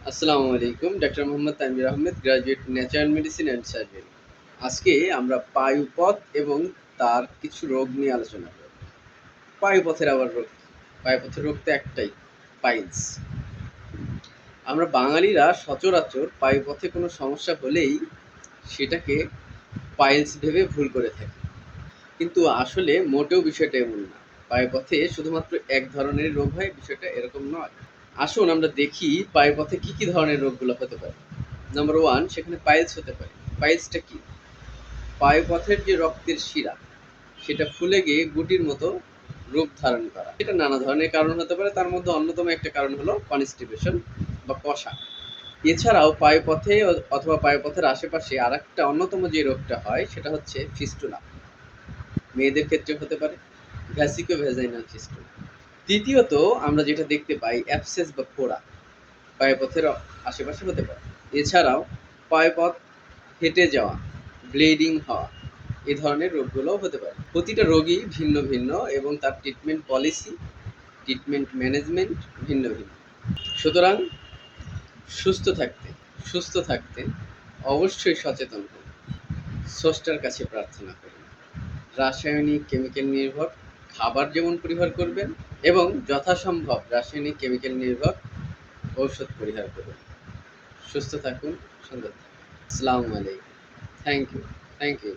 আসসালামু আলাইকুম। Doctor Mohammad Tanvir Ahmed, graduate natural medicine and surgery. আজকে আমরা পায়ুপথ এবং তার কিছু রোগ নিয়ে আলোচনা করব। পায়ুপথের আবার রোগ কি? পায়ুপথের রোগ তো একটাই, পাইলস। আমরা বাঙালিরা সচরাচর পায়ুপথে কোনো সমস্যা হলেই সেটাকে পাইলস ভেবে ভুল করে থাকি। কিন্তু আসলে মোটেও বিষয়টা এমন না। পায়ুপথে শুধুমাত্র এক ধরনের রোগ হয়, বিষয়টা এরকম নয়। আসুন আমরা দেখি পায়ুপথে কি কি ধরনের রোগগুলো হতে পারে। নাম্বার 1, সেখানে পাইলস হতে পারে। পাইলসটা কি? পায়ুপথের যে রক্তের শিরা সেটা ফুলে গিয়ে গুটির মতো রূপ ধারণ করা। এটা নানা ধরনের কারণ হতে পারে, তার মধ্যে অন্যতম একটা কারণ হলো কনস্টিপেশন বা কষা। এছাড়াও পায়ুপথে অথবা পায়ুপথের আশেপাশে আরেকটা অন্যতম যে রোগটা হয় সেটা হচ্ছে ফিস্টুলা। মেয়েদের ক্ষেত্রে হতে পারে ভ্যাসিকো ভেজাইনাল ফিস্টুলা। তৃতীয়ত আমরা যেটা দেখতে পাই অ্যাবসেস বা ফোড়া পায়ুপথের আশেপাশে হতে পারে। এছাড়াও পায়ুপথ ফেটে যাওয়া, ব্লিডিং হওয়া, এ ধরনের রোগগুলোও হতে পারে। প্রতিটা রোগই ভিন্ন ভিন্ন এবং তার ট্রিটমেন্ট পলিসি, ট্রিটমেন্ট ম্যানেজমেন্ট ভিন্ন ভিন্ন। সুতরাং সুস্থ থাকতে সুস্থ থাকতে অবশ্যই সচেতন হন, স্রষ্টার কাছে প্রার্থনা করুন। রাসায়নিক কেমিক্যাল নির্ভর খাবার যেমন পরিহার করবেন এবং যথাসম্ভব রাসায়নিক কেমিক্যাল নির্ভর ঔষধ পরিহার করুন। সুস্থ থাকুন, সুন্দর থাকুন। আসসালামু আলাইকুম। Thank you.